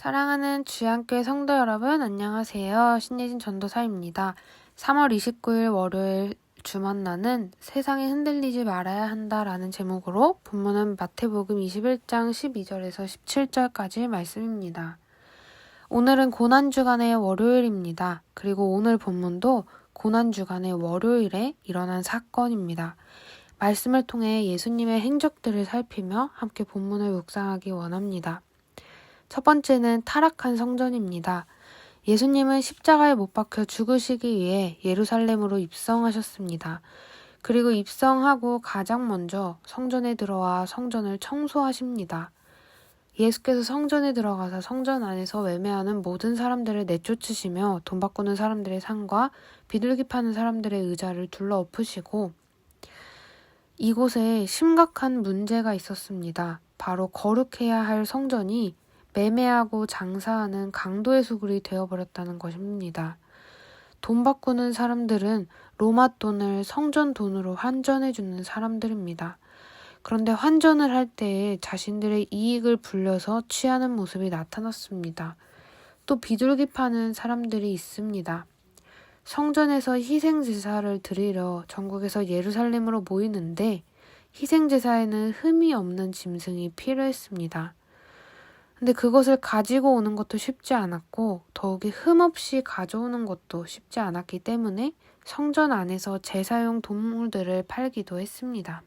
사랑하는 주안교회 성도 여러분, 안녕하세요. 신예진 전도사입니다. 3월 29일 월요일 주만나는 세상에 흔들리지 말아야 한다라는 제목으로 본문은 마태복음 21장 12절에서 17절까지 말씀입니다. 오늘은 고난주간의 월요일입니다. 그리고 오늘 본문도 고난주간의 월요일에 일어난 사건입니다. 말씀을 통해 예수님의 행적들을 살피며 함께 본문을 묵상하기 원합니다. 첫 번째는 타락한 성전입니다. 예수님은 십자가에 못 박혀 죽으시기 위해 예루살렘으로 입성하셨습니다. 그리고 입성하고 가장 먼저 성전에 들어와 성전을 청소하십니다. 예수께서 성전에 들어가서 성전 안에서 매매하는 모든 사람들을 내쫓으시며 돈 바꾸는 사람들의 상과 비둘기 파는 사람들의 의자를 둘러엎으시고 이곳에 심각한 문제가 있었습니다. 바로 거룩해야 할 성전이 매매하고 장사하는 강도의 수굴이 되어버렸다는 것입니다. 돈 바꾸는 사람들은 로마 돈을 성전 돈으로 환전해주는 사람들입니다. 그런데 환전을 할 때에 자신들의 이익을 불려서 취하는 모습이 나타났습니다. 또 비둘기 파는 사람들이 있습니다. 성전에서 희생제사를 드리러 전국에서 예루살렘으로 모이는데 희생제사에는 흠이 없는 짐승이 필요했습니다. 근데 그것을 가지고 오는 것도 쉽지 않았고 더욱이 흠없이 가져오는 것도 쉽지 않았기 때문에 성전 안에서 제사용 동물들을 팔기도 했습니다.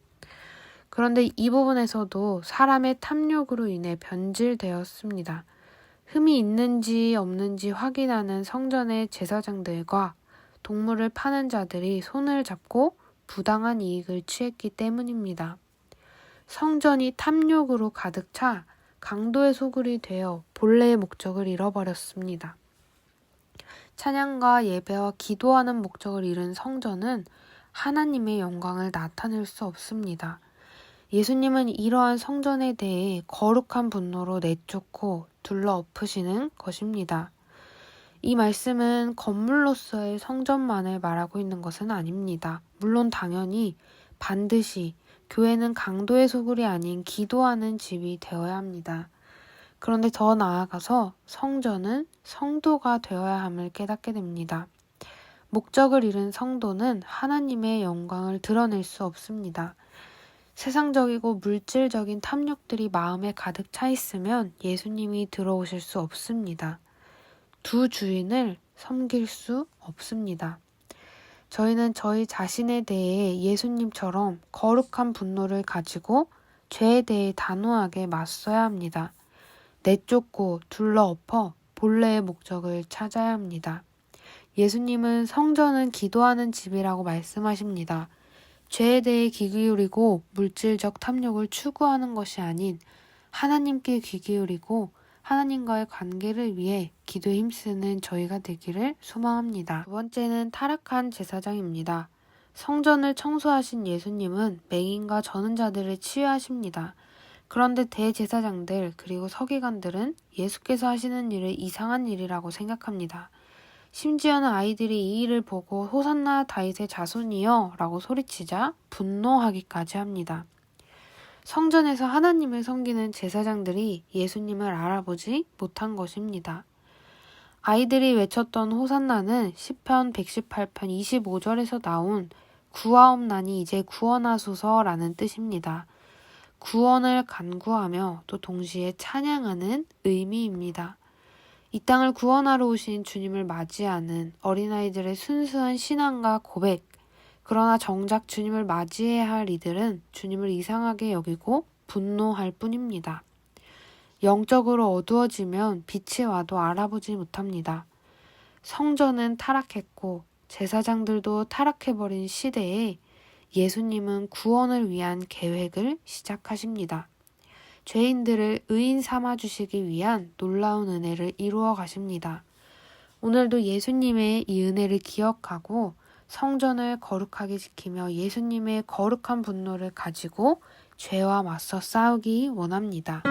그런데 이 부분에서도 사람의 탐욕으로 인해 변질되었습니다. 흠이 있는지 없는지 확인하는 성전의 제사장들과 동물을 파는 자들이 손을 잡고 부당한 이익을 취했기 때문입니다. 성전이 탐욕으로 가득 차 강도의 소굴이 되어 본래의 목적을 잃어버렸습니다. 찬양과 예배와 기도하는 목적을 잃은 성전은 하나님의 영광을 나타낼 수 없습니다. 예수님은 이러한 성전에 대해 거룩한 분노로 내쫓고 둘러엎으시는 것입니다. 이 말씀은 건물로서의 성전만을 말하고 있는 것은 아닙니다. 물론 당연히 반드시 교회는 강도의 소굴이 아닌 기도하는 집이 되어야 합니다. 그런데 더 나아가서 성전은 성도가 되어야 함을 깨닫게 됩니다. 목적을 잃은 성도는 하나님의 영광을 드러낼 수 없습니다. 세상적이고 물질적인 탐욕들이 마음에 가득 차 있으면 예수님이 들어오실 수 없습니다. 두 주인을 섬길 수 없습니다. 저희는 저희 자신에 대해 예수님처럼 거룩한 분노를 가지고 죄에 대해 단호하게 맞서야 합니다. 내쫓고 둘러엎어 본래의 목적을 찾아야 합니다. 예수님은 성전은 기도하는 집이라고 말씀하십니다. 죄에 대해 귀 기울이고 물질적 탐욕을 추구하는 것이 아닌 하나님께 귀 기울이고 하나님과의 관계를 위해 기도에 힘쓰는 저희가 되기를 소망합니다. 두 번째는 타락한 제사장입니다. 성전을 청소하신 예수님은 맹인과 저는 자들을 치유하십니다. 그런데 대제사장들 그리고 서기관들은 예수께서 하시는 일을 이상한 일이라고 생각합니다. 심지어는 아이들이 이 일을 보고 호산나 다윗의 자손이여 라고 소리치자 분노하기까지 합니다. 성전에서 하나님을 섬기는 제사장들이 예수님을 알아보지 못한 것입니다. 아이들이 외쳤던 호산나는 시편 118편 25절에서 나온 구하옵나니 이제 구원하소서라는 뜻입니다. 구원을 간구하며 또 동시에 찬양하는 의미입니다. 이 땅을 구원하러 오신 주님을 맞이하는 어린아이들의 순수한 신앙과 고백, 그러나 정작 주님을 맞이해야 할 이들은 주님을 이상하게 여기고 분노할 뿐입니다. 영적으로 어두워지면 빛이 와도 알아보지 못합니다. 성전은 타락했고 제사장들도 타락해버린 시대에 예수님은 구원을 위한 계획을 시작하십니다. 죄인들을 의인 삼아주시기 위한 놀라운 은혜를 이루어 가십니다. 오늘도 예수님의 이 은혜를 기억하고 성전을 거룩하게 지키며 예수님의 거룩한 분노를 가지고 죄와 맞서 싸우기 원합니다.